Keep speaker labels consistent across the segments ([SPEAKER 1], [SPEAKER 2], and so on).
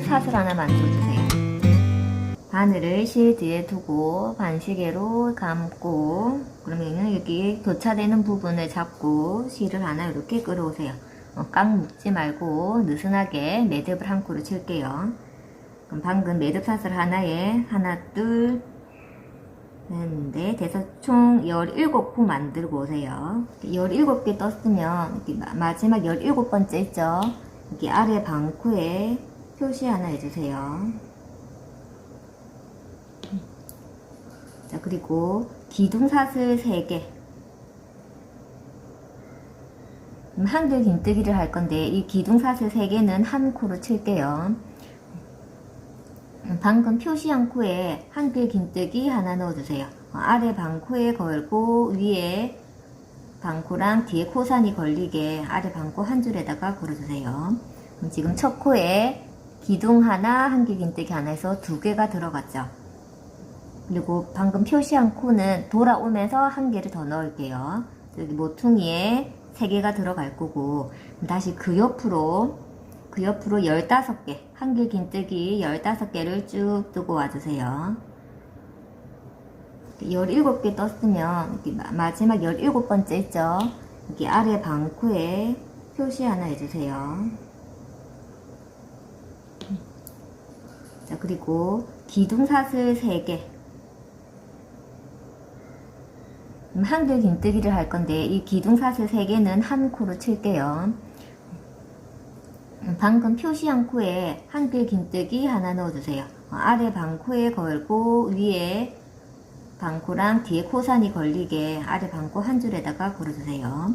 [SPEAKER 1] 매듭사슬 하나 만들어주세요. 바늘을 실 뒤에 두고 반시계로 감고, 그러면은 여기 교차되는 부분을 잡고 실을 하나 이렇게 끌어오세요. 꽉 묶지 말고 느슨하게 매듭을 한 코로 칠게요. 그럼 방금 매듭사슬 하나에 하나, 둘, 넷, 돼서 총 17코 만들고 오세요. 17개 떴으면 마지막 17번째 있죠? 여기 아래 방코에 표시 하나 해주세요. 자, 그리고 기둥사슬 3개. 한글 긴뜨기를 할 건데 이 기둥사슬 3개는 한 코로 칠게요. 방금 표시한 코에 한글 긴뜨기 하나 넣어주세요. 아래 방코에 걸고 위에 방코랑 뒤에 코산이 걸리게 아래 방코 한 줄에다가 걸어주세요. 지금 첫 코에 기둥 하나, 한길 긴뜨기 하나 해서 2개가 들어갔죠. 그리고 방금 표시한 코는 돌아오면서 한 개를 더 넣을게요. 여기 모퉁이에 3개가 들어갈 거고, 다시 그 옆으로 15개, 한길 긴뜨기 15개를 쭉 뜨고 와주세요. 17개 떴으면 여기 마지막 17번째 있죠? 여기 아래 방코에 표시 하나 해주세요. 자, 그리고 기둥사슬 3개. 한글 긴뜨기를 할 건데 이 기둥사슬 3개는 한 코로 칠게요. 방금 표시한 코에 한글 긴뜨기 하나 넣어주세요. 아래 방코에 걸고 위에 방코랑 뒤에 코산이 걸리게 아래 방코 한 줄에다가 걸어주세요.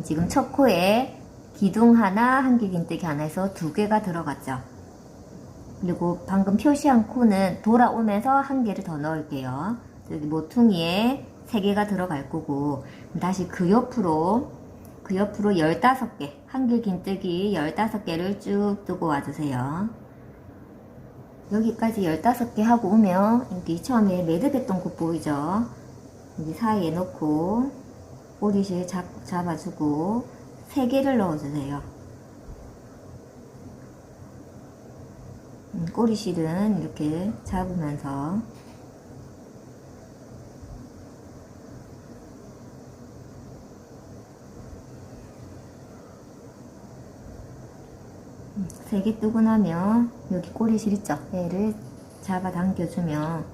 [SPEAKER 1] 지금 첫 코에 기둥 하나, 한길 긴뜨기 하나 해서 2개가 들어갔죠. 그리고 방금 표시한 코는 돌아오면서 한 개를 더 넣을게요. 여기 모퉁이에 3개가 들어갈 거고, 다시 그 옆으로 15개, 한길 긴뜨기 15개를 쭉 뜨고 와주세요. 여기까지 15개 하고 오면 여기 처음에 매듭했던 곳 보이죠? 여기 사이에 넣고 꼬리실 잡아주고 3개를 넣어주세요. 꼬리실은 이렇게 잡으면서 세 개 뜨고 나면 여기 꼬리실 있죠? 얘를 잡아 당겨주면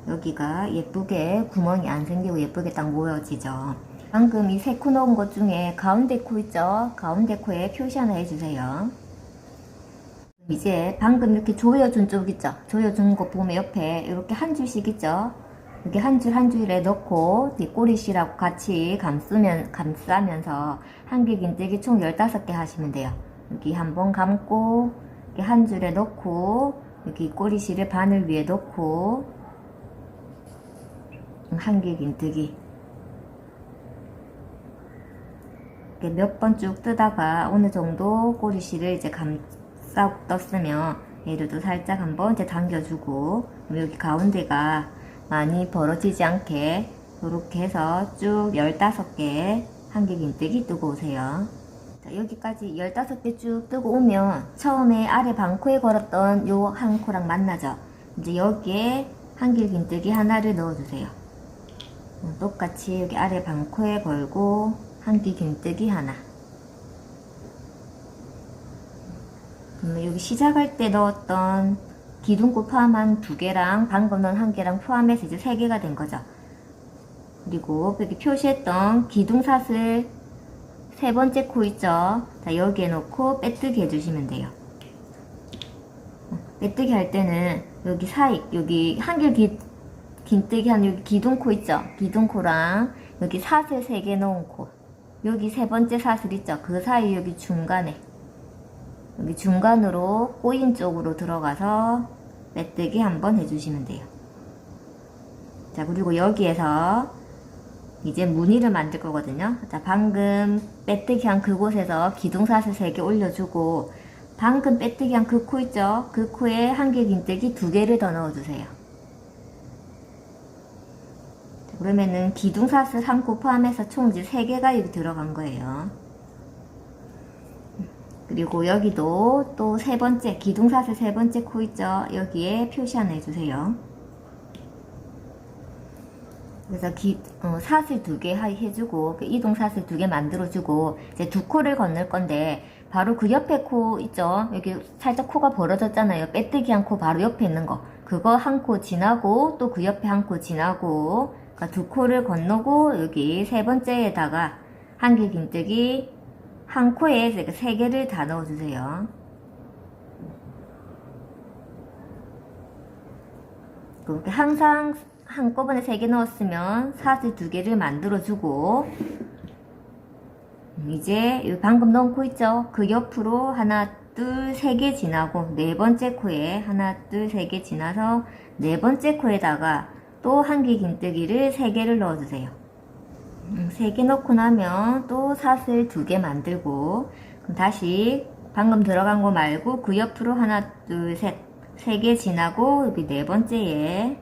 [SPEAKER 1] 여기가 예쁘게 구멍이 안 생기고 예쁘게 딱 모여지죠. 방금 이 3코 넣은 것 중에 가운데 코 있죠? 가운데 코에 표시 하나 해주세요. 이제 방금 이렇게 조여준 쪽 있죠? 조여준 거 보면 옆에 이렇게 한 줄씩 있죠? 이렇게 한 줄 한 줄에 넣고 꼬리실하고 같이 감싸면서 한길 긴뜨기 총 15개 하시면 돼요. 여기 한번 감고 이렇게 한 줄에 넣고 여기 꼬리실을 바늘 위에 넣고 한길 긴뜨기 이렇게 몇 번 쭉 뜨다가 어느 정도 꼬리실을 이제 감싸고 떴으면 얘를도 살짝 한번 이제 당겨주고, 여기 가운데가 많이 벌어지지 않게 이렇게 해서 쭉 15개 한길 긴뜨기 뜨고 오세요. 자, 여기까지 15개 쭉 뜨고 오면 처음에 아래 방코에 걸었던 요 한 코랑 만나죠. 이제 여기에 한길 긴뜨기 하나를 넣어주세요. 똑같이 여기 아래 방코에 걸고 한길 긴뜨기 하나. 그러면 여기 시작할 때 넣었던 기둥코 포함한 2개랑 방금 넣은 1개랑 포함해서 이제 3개가 된 거죠. 그리고 여기 표시했던 기둥사슬 3번째 코 있죠? 자, 여기에 놓고 빼뜨기 해주시면 돼요. 빼뜨기 할 때는 여기 사이, 여기 한길 긴뜨기 한 여기 기둥코 있죠? 기둥코랑 여기 사슬 3개 넣은 코, 여기 3번째 사슬 있죠? 그 사이 여기 중간에, 여기 중간으로 꼬인 쪽으로 들어가서 빼뜨기 한번 해주시면 돼요. 자, 그리고 여기에서 이제 무늬를 만들 거거든요. 자, 방금 빼뜨기 한 그곳에서 기둥사슬 3개 올려주고, 방금 빼뜨기 한 그 코 있죠? 그 코에 한길 긴뜨기 2개를 더 넣어주세요. 자, 그러면은 기둥사슬 1코 포함해서 총 이제 3개가 여기 들어간 거예요. 그리고 여기도 또 세 번째, 기둥사슬 세 번째 코 있죠? 여기에 표시 하나 해주세요. 그래서 사슬 두 개 해주고, 이동사슬 두 개 만들어주고, 이제 두 코를 건널 건데, 바로 그 옆에 코 있죠? 여기 살짝 코가 벌어졌잖아요. 빼뜨기 한 코 바로 옆에 있는 거. 그거 한 코 지나고, 또 그 옆에 한 코 지나고, 그러니까 두 코를 건너고, 여기 세 번째에다가 한길 긴뜨기 한 코에 세 개를 다 넣어주세요. 그렇게 항상 한꺼번에 3개 넣었으면 사슬 2개를 만들어주고, 이제 방금 넣은 코 있죠? 그 옆으로 하나, 둘, 3개 지나고, 네 번째 코에 하나, 둘, 3개 지나서 네 번째 코에다가 또 한길 긴뜨기를 3개를 넣어주세요. 3개 넣고 나면 또 사슬 2개 만들고, 그럼 다시 방금 들어간 거 말고 그 옆으로 하나, 둘, 셋, 3개 지나고, 여기 네 번째에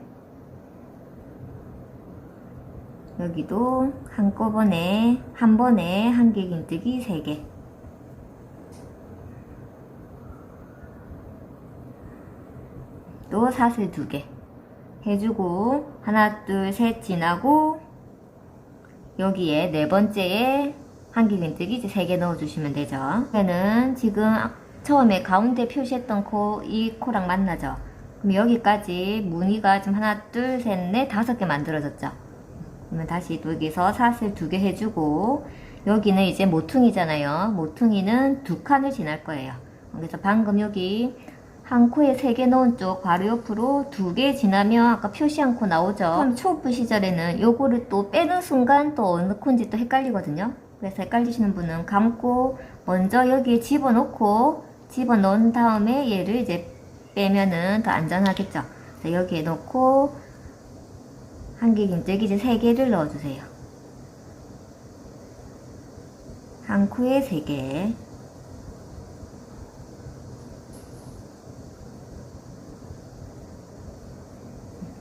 [SPEAKER 1] 여기도 한꺼번에 한 번에 한길 긴뜨기 3개, 또 사슬 2개 해주고 하나 둘 셋 지나고 여기에 네 번째에 한길 긴뜨기 이제 3개 넣어주시면 되죠. 그러면은 지금 처음에 가운데 표시했던 코, 이 코랑 만나죠. 그럼 여기까지 무늬가 좀 하나 둘 셋 넷 5개 만들어졌죠. 그러면 다시 또 여기서 사슬 2개 해주고, 여기는 이제 모퉁이잖아요. 모퉁이는 2칸을 지날 거예요. 그래서 방금 여기 한 코에 3개 넣은 쪽 바로 옆으로 2개 지나면 아까 표시한 코 나오죠. 처음 초보 시절에는 요거를 또 빼는 순간 또 어느 코인지 또 헷갈리거든요. 그래서 헷갈리시는 분은 감고 먼저 여기에 집어넣은 다음에 얘를 이제 빼면은 더 안전하겠죠. 그래서 여기에 넣고 한길 긴뜨기 이제 3개를 넣어주세요. 한 코에 3개.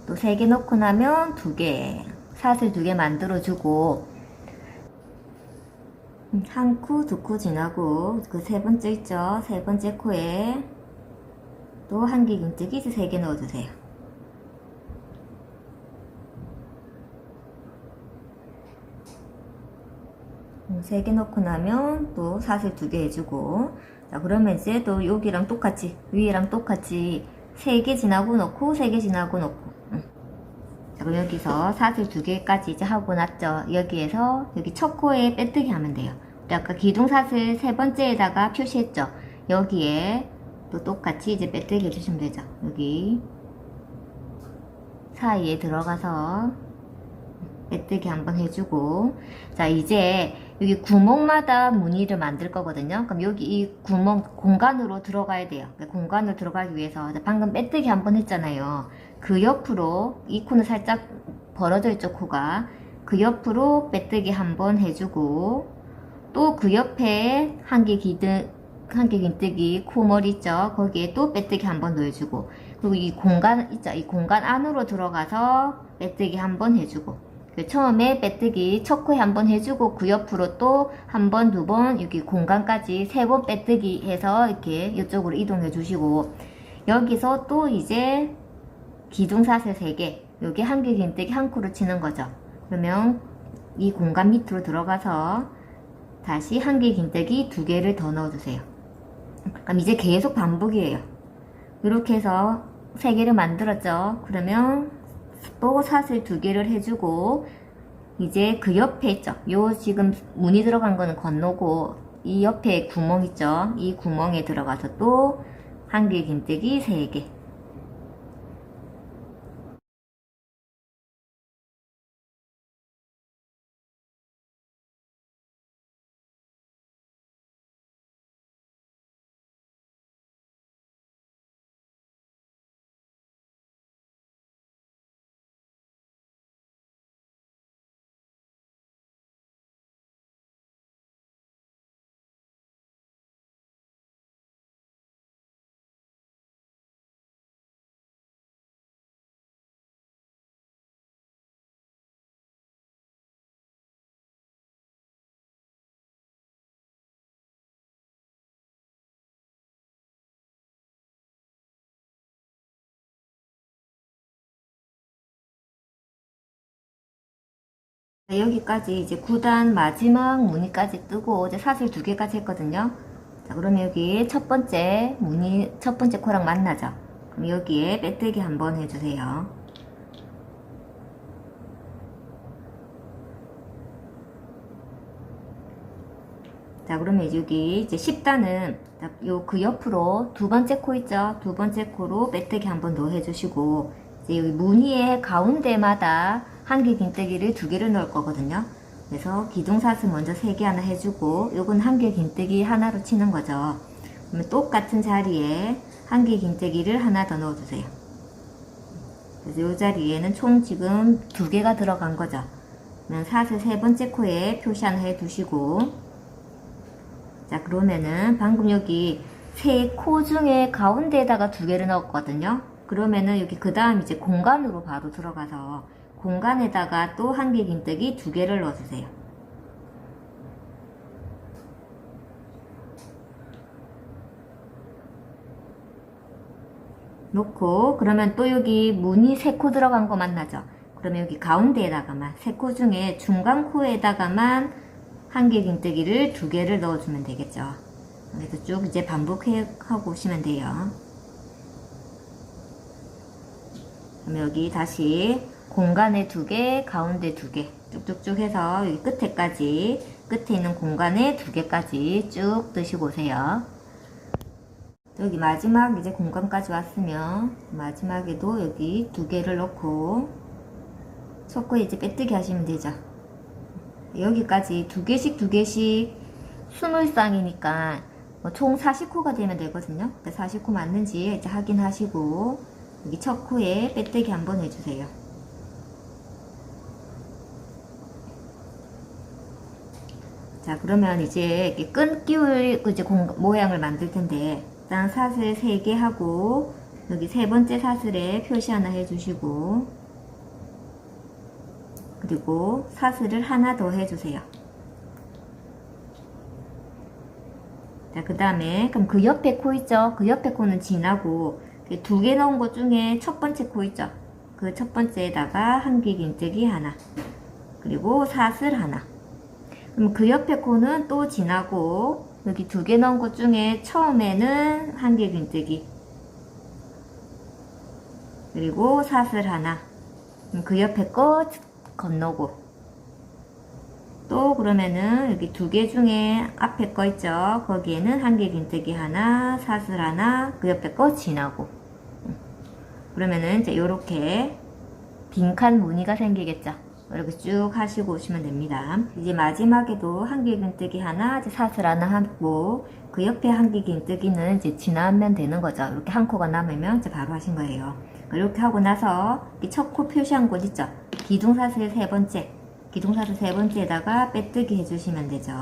[SPEAKER 1] 또 3개 넣고 나면 2개. 사슬 2개 만들어주고, 한 코, 2코 지나고, 그 세 번째 있죠? 세 번째 코에 또 한길 긴뜨기 이제 3개 넣어주세요. 3개 넣고 나면 또 사슬 2개 해주고, 자, 그러면 이제 또 여기랑 똑같이, 위에랑 똑같이 3개 지나고 넣고, 3개 지나고 넣고. 자, 그럼 여기서 사슬 2개까지 이제 하고 났죠. 여기에서 여기 첫 코에 빼뜨기 하면 돼요. 아까 기둥사슬 세 번째에다가 표시했죠. 여기에 또 똑같이 이제 빼뜨기 해주시면 되죠. 여기 사이에 들어가서 빼뜨기 한번 해주고, 자, 이제 여기 구멍마다 무늬를 만들 거거든요. 그럼 여기 이 구멍 공간으로 들어가야 돼요. 공간으로 들어가기 위해서 방금 빼뜨기 한번 했잖아요. 그 옆으로 이 코는 살짝 벌어져 있죠. 코가 그 옆으로 빼뜨기 한번 해주고, 또 그 옆에 한길 긴뜨기 코머리 있죠. 거기에 또 빼뜨기 한번 넣어주고, 그리고 이 공간 있죠. 이 공간 안으로 들어가서 빼뜨기 한번 해주고, 처음에 빼뜨기 첫 코에 한번 해주고 그 옆으로 또 한 번, 두 번, 여기 공간까지 3번 빼뜨기 해서 이렇게 이쪽으로 이동해 주시고, 여기서 또 이제 기둥사슬 3개, 여기 한길 긴뜨기 한 코를 치는 거죠. 그러면 이 공간 밑으로 들어가서 다시 한길 긴뜨기 2개를 더 넣어주세요. 그럼 이제 계속 반복이에요. 이렇게 해서 3개를 만들었죠. 그러면 또 사슬 2개를 해주고, 이제 그 옆에 있죠. 요 지금 무늬 들어간 거는 건너고, 이 옆에 구멍 있죠. 이 구멍에 들어가서 또 한길 긴뜨기 3개. 여기까지 이제 9단 마지막 무늬까지 뜨고 이제 사슬 2개까지 했거든요. 자, 그러면 여기 첫 번째 무늬, 첫 번째 코랑 만나죠. 그럼 여기에 빼뜨기 한번 해주세요. 자, 그러면 여기 이제 10단은 요 그 옆으로 두 번째 코 있죠? 두 번째 코로 빼뜨기 한번 더 해주시고, 이제 여기 무늬의 가운데마다 한길 긴뜨기를 2개를 넣을 거거든요. 그래서 기둥사슬 먼저 3개 하나 해주고, 요건 한길 긴뜨기 하나로 치는 거죠. 그러면 똑같은 자리에 한길 긴뜨기를 하나 더 넣어주세요. 그래서 요 자리에는 총 지금 2개가 들어간 거죠. 그러면 사슬 3번째 코에 표시 하나 해두시고, 자, 그러면은 방금 여기 3코 중에 가운데에다가 2개를 넣었거든요. 그러면은 여기 그 다음 이제 공간으로 바로 들어가서 공간에다가 또 한길 긴뜨기 2개를 넣어주세요. 놓고, 그러면 또 여기 무늬 3코 들어간 거 만나죠? 그러면 여기 가운데에다가만, 3코 중에 중간 코에다가만 한길 긴뜨기를 2개를 넣어주면 되겠죠. 그래서 쭉 이제 반복하고 오시면 돼요. 그럼 여기 다시 공간에 2개, 가운데 2개 쭉쭉쭉 해서 여기 끝에까지, 끝에 있는 공간에 2개까지 쭉 뜨시고 오세요. 여기 마지막 이제 공간까지 왔으면 마지막에도 여기 2개를 넣고 첫 코에 이제 빼뜨기 하시면 되죠. 여기까지 2개씩 20쌍이니까 총 40코가 되면 되거든요. 40코 맞는지 이제 확인하시고 여기 첫 코에 빼뜨기 한번 해주세요. 자, 그러면 이제 이렇게 끈 끼울 이제 모양을 만들 텐데, 일단 사슬 3개 하고 여기 3번째 사슬에 표시 하나 해주시고, 그리고 사슬을 하나 더 해주세요. 자, 그 다음에 그럼 그 옆에 코 있죠? 그 옆에 코는 지나고 2개 넣은 것 중에 첫 번째 코 있죠? 그 첫 번째에다가 한길 긴뜨기 하나, 그리고 사슬 하나. 그럼 그 옆에 코는 또 지나고 여기 2개 넣은 것 중에 처음에는 한길 긴뜨기, 그리고 사슬 하나. 그럼 그 옆에 거 건너고, 또 그러면은 여기 2개 중에 앞에 거 있죠? 거기에는 한길 긴뜨기 하나, 사슬 하나, 그 옆에 거 지나고. 그러면은 이제 요렇게 빈칸 무늬가 생기겠죠? 이렇게 쭉 하시고 오시면 됩니다. 이제 마지막에도 한길 긴뜨기 하나, 이제 사슬 하나 하고, 그 옆에 한길 긴뜨기는 이제 지나면 되는 거죠. 이렇게 한 코가 남으면 이제 바로 하신 거예요. 이렇게 하고 나서 첫 코 표시한 곳 있죠? 기둥사슬 3번째, 기둥사슬 3번째에다가 빼뜨기 해주시면 되죠.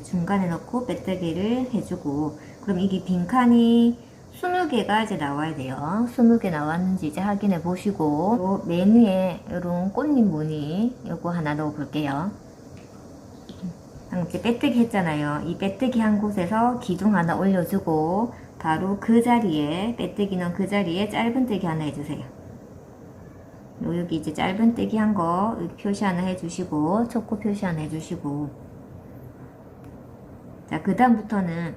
[SPEAKER 1] 중간에 넣고 빼뜨기를 해주고, 그럼 이게 빈칸이 20개가 이제 나와야 돼요. 20개 나왔는지 이제 확인해 보시고, 맨 위에 이런 꽃잎 무늬 요거 하나 넣어 볼게요. 방금 이제 빼뜨기 했잖아요. 이 빼뜨기 한 곳에서 기둥 하나 올려주고, 바로 그 자리에, 빼뜨기 넣은 그 자리에 짧은뜨기 하나 해주세요. 여기 이제 짧은뜨기 한 거 표시 하나 해주시고, 첫 코 표시 하나 해주시고, 자, 그 다음부터는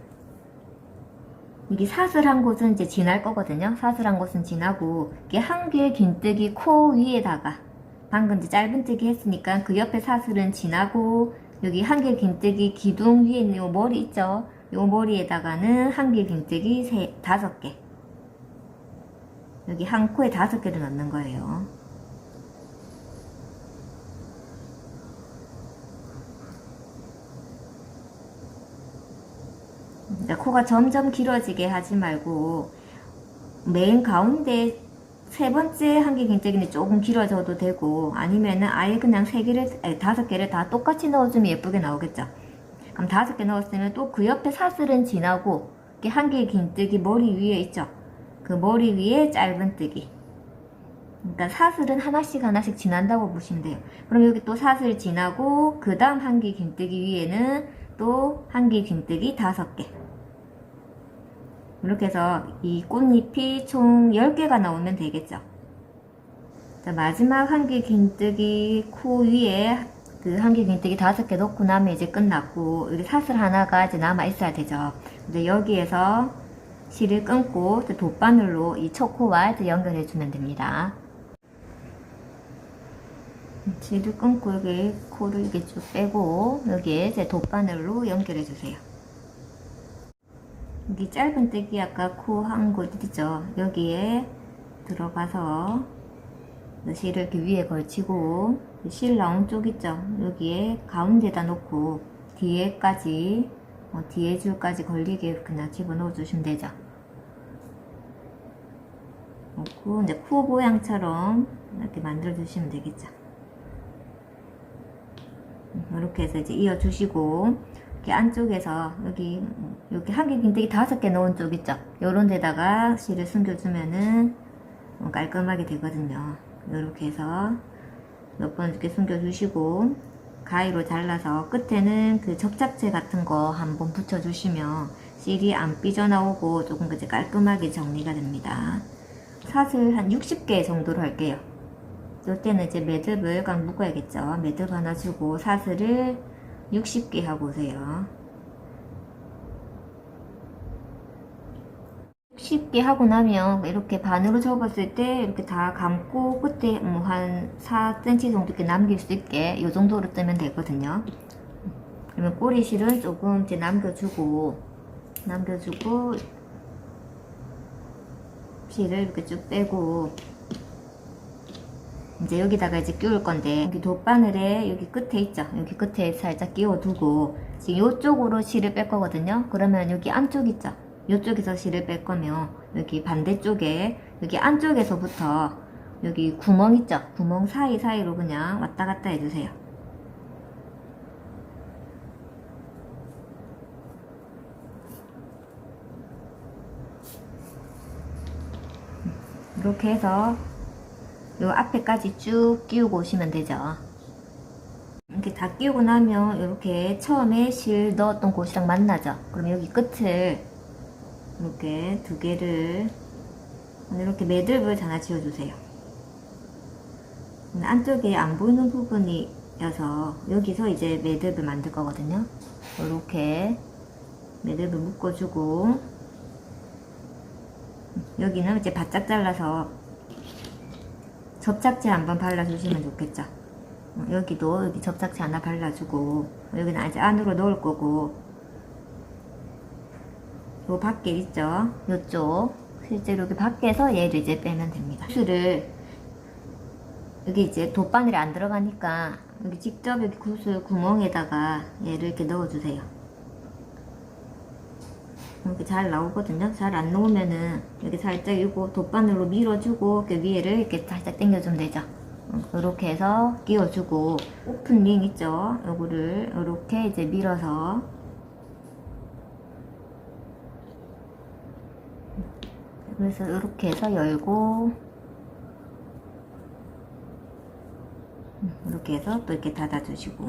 [SPEAKER 1] 여기 사슬 한 곳은 이제 지날 거거든요. 사슬 한 곳은 지나고, 이게 한길 긴뜨기 코 위에다가, 방금 이제 짧은뜨기 했으니까 그 옆에 사슬은 지나고, 여기 한길 긴뜨기 기둥 위에 있는 요 머리 있죠? 요 머리에다가는 한길 긴뜨기 5개. 여기 한 코에 5개를 넣는 거예요. 코가 점점 길어지게 하지 말고 맨 가운데 3번째 한길 긴뜨기는 조금 길어져도 되고, 아니면은 아예 그냥 5개를 다 똑같이 넣어주면 예쁘게 나오겠죠. 그럼 5개 넣었으면 또 그 옆에 사슬은 지나고, 이렇게 한길 긴뜨기 머리 위에 있죠. 그 머리 위에 짧은뜨기. 그러니까 사슬은 하나씩 지난다고 보시면 돼요. 그럼 여기 또 사슬 지나고, 그 다음 한길 긴뜨기 위에는 또 한길 긴뜨기 5개. 이렇게 해서 이 꽃잎이 총 10개가 나오면 되겠죠. 자, 마지막 한길 긴뜨기 코 위에 그 한길 긴뜨기 5개 넣고 나면 이제 끝났고, 여기 사슬 하나가 이제 남아 있어야 되죠. 근데 여기에서 실을 끊고 이제 돗바늘로 이 첫 코와 이제 연결해 주면 됩니다. 실을 끊고 여기 코를 이렇게 쭉 빼고 여기에 이제 돗바늘로 연결해 주세요. 여기 짧은 뜨기 아까 코 한 곳 있죠? 여기에 들어가서 실을 이렇게 위에 걸치고 실 나온 쪽 있죠? 여기에 가운데다 놓고 뒤에까지 뒤에 줄까지 걸리게 그냥 집어넣어 주시면 되죠. 놓고 이제 코 모양처럼 이렇게 만들어 주시면 되겠죠. 이렇게 해서 이제 이어 주시고, 이렇게 안쪽에서 여기 한길 긴뜨기 5개 넣은 쪽 있죠? 요런 데다가 실을 숨겨주면은 깔끔하게 되거든요. 이렇게 해서 몇 번 이렇게 숨겨주시고, 가위로 잘라서 끝에는 그 접착제 같은 거 한번 붙여주시면 실이 안 삐져나오고 조금 이제 깔끔하게 정리가 됩니다. 사슬 한 60개 정도로 할게요. 이때는 이제 매듭을 꽉 묶어야겠죠. 매듭 하나 주고 사슬을 60개 하고 오세요. 60개 하고 나면 이렇게 반으로 접었을 때 이렇게 다 감고 끝에 뭐 한 4cm 정도 이렇게 남길 수 있게 이 정도로 뜨면 되거든요. 그러면 꼬리실은 조금 이제 남겨주고 실을 이렇게 쭉 빼고 이제 여기다가 이제 끼울 건데, 여기 돗바늘에 여기 끝에 있죠? 여기 끝에 살짝 끼워두고 지금 이쪽으로 실을 뺄 거거든요. 그러면 여기 안쪽 있죠? 이쪽에서 실을 뺄 거면 여기 반대쪽에 여기 안쪽에서부터 여기 구멍 있죠? 구멍 사이사이로 그냥 왔다 갔다 해주세요. 이렇게 해서 요 앞에까지 쭉 끼우고 오시면 되죠. 이렇게 다 끼우고 나면 이렇게 처음에 실 넣었던 곳이랑 만나죠. 그럼 여기 끝을 이렇게 2개를 이렇게 매듭을 하나 지어주세요. 안쪽에 안 보이는 부분이어서 여기서 이제 매듭을 만들 거거든요. 이렇게 매듭을 묶어주고, 여기는 이제 바짝 잘라서 접착제 한번 발라주시면 좋겠죠. 여기도 여기 접착제 하나 발라주고, 여기는 아직 안으로 넣을 거고, 요 밖에 있죠? 요쪽 실제로 여기 밖에서 얘를 이제 빼면 됩니다. 구슬을 여기 이제 돗바늘이 안 들어가니까 여기 직접 여기 구슬 구멍에다가 얘를 이렇게 넣어주세요. 이렇게 잘 나오거든요. 잘 안 나오면은 여기 살짝 이거 돗바늘로 밀어주고 이렇게 위에를 이렇게 살짝 당겨주면 되죠. 이렇게 해서 끼워주고, 오픈링 있죠? 요거를 이렇게 이제 밀어서 그래서 이렇게 해서 열고, 이렇게 해서 또 이렇게 닫아주시고,